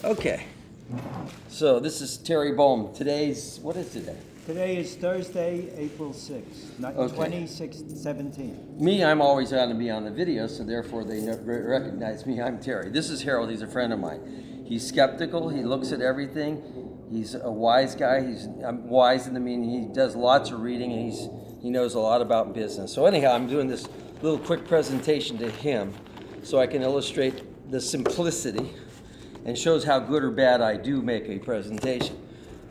Okay, so this is Terry Bohm. What is today? Today is Thursday, April 6th, Okay. 2017. Me, I'm always going to be on the video, so therefore they recognize me. I'm Terry. This is Harold. He's a friend of mine. He's skeptical. He looks at everything. He's a wise guy. He's wise in the meaning he does lots of reading, and he knows a lot about business. So anyhow, I'm doing this little quick presentation to him so I can illustrate the simplicity and shows how good or bad I do make a presentation.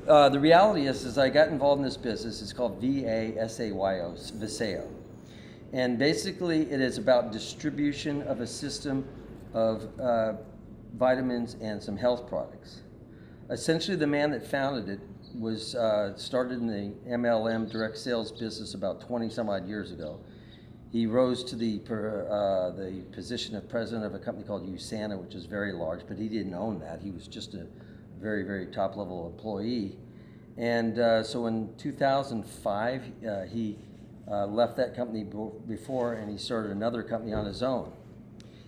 The reality is I got involved in this business. It's called Vasayo, Vasayo. And basically it is about distribution of a system of vitamins and some health products. Essentially the man that founded it was started in the MLM direct sales business about 20 some odd years ago. He rose to the position of president of a company called USANA, which is very large, but he didn't own that. He was just a very, very top-level employee. And so in 2005, he left that company before, and he started another company on his own.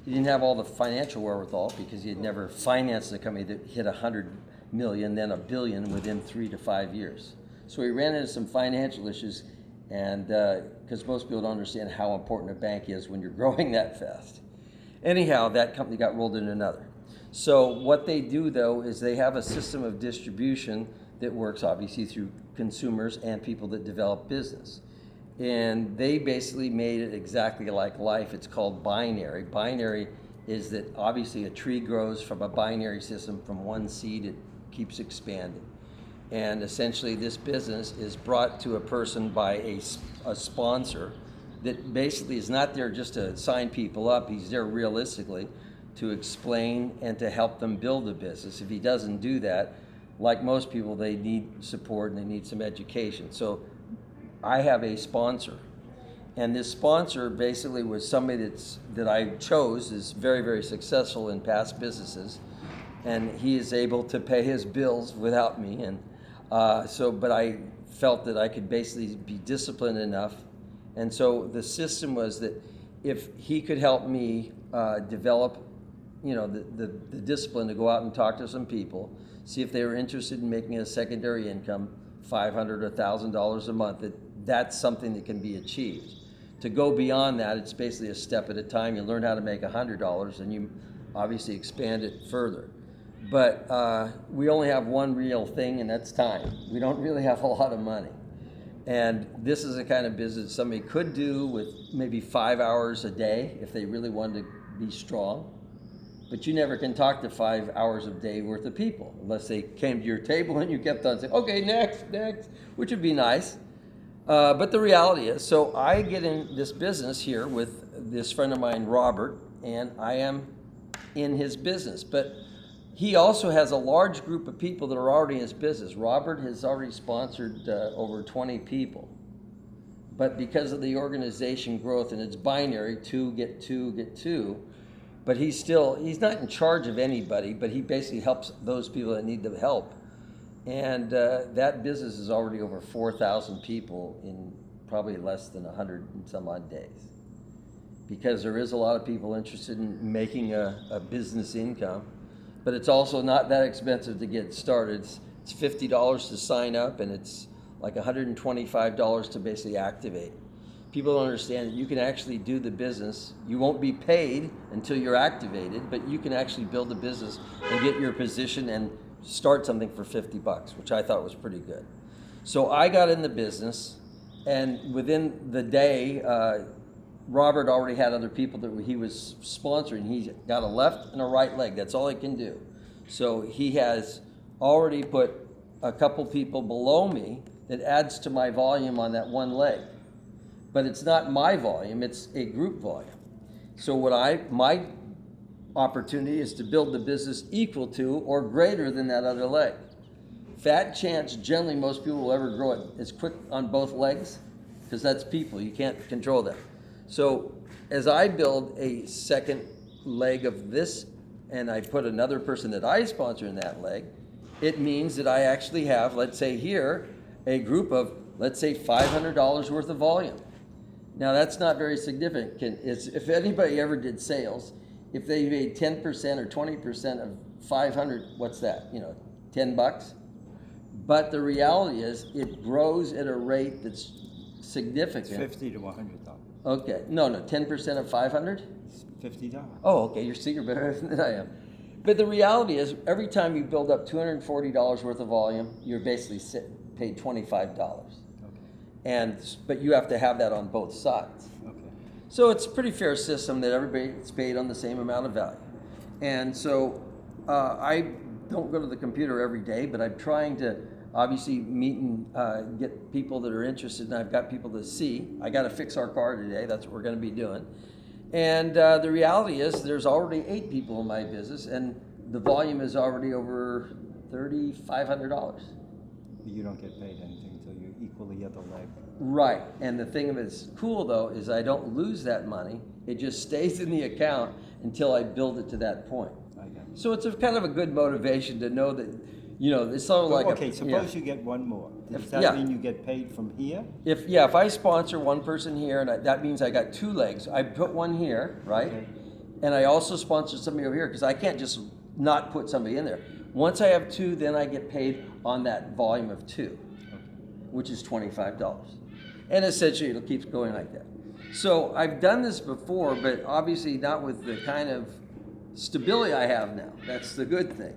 He didn't have all the financial wherewithal because he had never financed a company that hit 100 million, then $1 billion within 3 to 5 years. So he ran into some financial issues, and because most people don't understand how important a bank is when you're growing that fast. Anyhow, that company got rolled into another. So what they do, though, is they have a system of distribution that works obviously through consumers and people that develop business. And they basically made it exactly like life. It's called binary. Binary is that obviously a tree grows from a binary system. From one seed, it keeps expanding. And essentially this business is brought to a person by a sponsor that basically is not there just to sign people up. He's there realistically to explain and to help them build a business. If he doesn't do that, like most people, they need support and they need some education. So I have a sponsor. And this sponsor basically was somebody that I chose, is very, very successful in past businesses. And he is able to pay his bills without me. And but I felt that I could basically be disciplined enough. And so the system was that if he could help me develop, the discipline to go out and talk to some people, see if they were interested in making a secondary income, $500 or $1,000 a month, that's something that can be achieved. To go beyond that, it's basically a step at a time. You learn how to make $100 and you obviously expand it further. But we only have one real thing, and that's time. We don't really have a lot of money. And this is the kind of business somebody could do with maybe 5 hours a day if they really wanted to be strong. But you never can talk to 5 hours a day worth of people unless they came to your table and you kept on saying, okay, next, which would be nice. But the reality is, so I get in this business here with this friend of mine, Robert, and I am in his business. But he also has a large group of people that are already in his business. Robert has already sponsored over 20 people. But because of the organization growth, and it's binary, two get two, but he's not in charge of anybody, but he basically helps those people that need the help. And that business is already over 4,000 people in probably less than 100 and some odd days. Because there is a lot of people interested in making a business income. But it's also not that expensive to get started. It's $50 to sign up, and it's like $125 to basically activate. People don't understand that you can actually do the business. You won't be paid until you're activated, but you can actually build a business and get your position and start something for $50, which I thought was pretty good. So I got in the business, and within the day, Robert already had other people that he was sponsoring. He's got a left and a right leg. That's all he can do. So he has already put a couple people below me that adds to my volume on that one leg. But it's not my volume, it's a group volume. So my opportunity is to build the business equal to or greater than that other leg. Fat chance, generally most people will ever grow it as quick on both legs, because that's people, you can't control that. So as I build a second leg of this, and I put another person that I sponsor in that leg, it means that I actually have, let's say here, a group of, let's say $500 worth of volume. Now that's not very significant. If anybody ever did sales, if they made 10% or 20% of 500, what's that? You know, $10. But the reality is it grows at a rate that's It's significant. $50 to $100. Okay, no, 10% of 500? It's $50. Oh, okay, you're better than I am. But the reality is, every time you build up $240 worth of volume, you're basically paid $25. Okay. But you have to have that on both sides. Okay. So it's a pretty fair system that everybody's paid on the same amount of value. And so I don't go to the computer every day, but I'm trying to obviously meet and get people that are interested, and I've got people to see. I got to fix our car today. That's what we're going to be doing. And the reality is there's already 8 people in my business, and the volume is already over $3,500. You don't get paid anything until you equal the other leg. Right. And the thing that's cool, though, is I don't lose that money. It just stays in the account until I build it to that point. I got it. So it's a kind of a good motivation to know that, you know, it's sort of like Okay, suppose you get one more. Does that mean you get paid from here? If I sponsor one person here, and that means I got 2 legs. I put one here, right? Okay. And I also sponsor somebody over here because I can't just not put somebody in there. Once I have 2, then I get paid on that volume of 2, Okay. which is $25. And essentially it keeps going like that. So I've done this before, but obviously not with the kind of stability I have now. That's the good thing.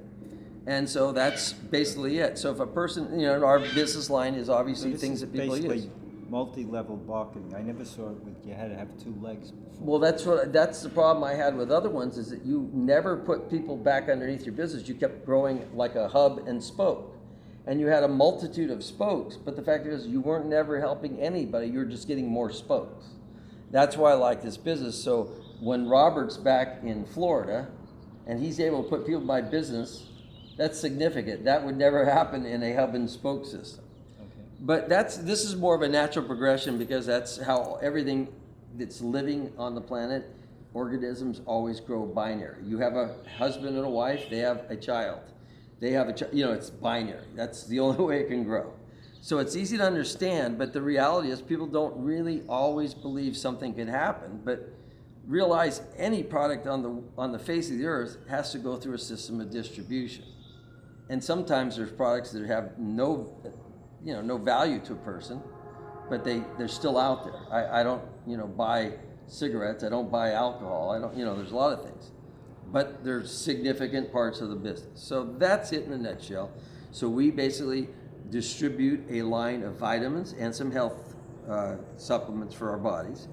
And so that's basically it. So if a person, you know, our business line is obviously this things is that people use. basically multi-level marketing. I never saw it with you had to have 2 legs before. Well, that's the problem I had with other ones, is that you never put people back underneath your business. You kept growing like a hub and spoke. And you had a multitude of spokes, but the fact is you weren't never helping anybody. You were just getting more spokes. That's why I like this business. So when Robert's back in Florida and he's able to put people in my business, that's significant. That would never happen in a hub and spoke system. Okay. But this is more of a natural progression because that's how everything that's living on the planet, organisms always grow binary. You have a husband and a wife, they have a child. They have you know, it's binary. That's the only way it can grow. So it's easy to understand, but the reality is people don't really always believe something can happen, but realize any product on the face of the earth has to go through a system of distribution. And sometimes there's products that have no value to a person, but they're still out there. I don't, buy cigarettes. I don't buy alcohol. I don't, there's a lot of things, but they're significant parts of the business. So that's it in a nutshell. So we basically distribute a line of vitamins and some health supplements for our bodies.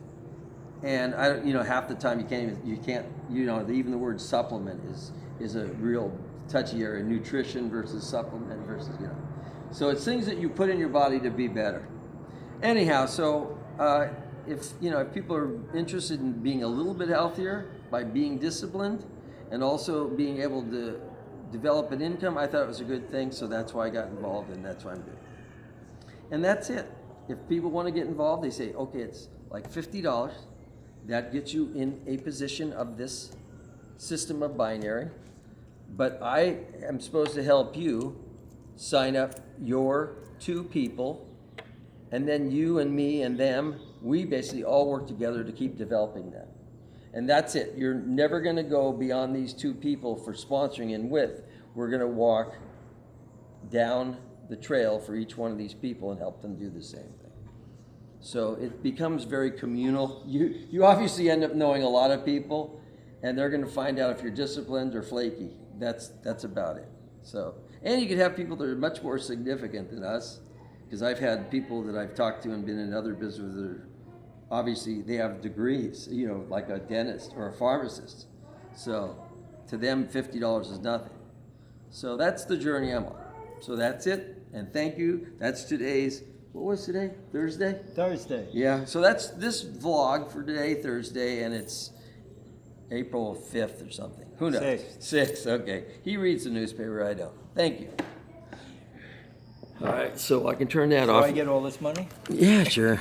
And half the time even the word supplement is a real touchy area. Nutrition versus supplement versus, So it's things that you put in your body to be better. Anyhow, so if people are interested in being a little bit healthier by being disciplined and also being able to develop an income, I thought it was a good thing, so that's why I got involved, and that's why I'm doing it. And that's it. If people want to get involved, they say, okay, it's like $50. That gets you in a position of this system of binary. But I am supposed to help you sign up your 2 people, and then you and me and them, we basically all work together to keep developing that. And that's it. You're never going to go beyond these 2 people for sponsoring and with. We're going to walk down the trail for each one of these people and help them do the same thing. So it becomes very communal. You obviously end up knowing a lot of people, and they're going to find out if you're disciplined or flaky. That's about it. So, and you could have people that are much more significant than us, because I've had people that I've talked to and been in other businesses that are, obviously they have degrees, like a dentist or a pharmacist. So to them, $50 is nothing. So that's the journey I'm on. So that's it, and thank you. That's today's, what was today? Thursday? Thursday. Yeah, so that's this vlog for today, Thursday, and it's April 5th or something. Who knows? 6th, okay. He reads the newspaper, I don't. Thank you. All right, so I can turn that off. Do I get all this money? Yeah, sure.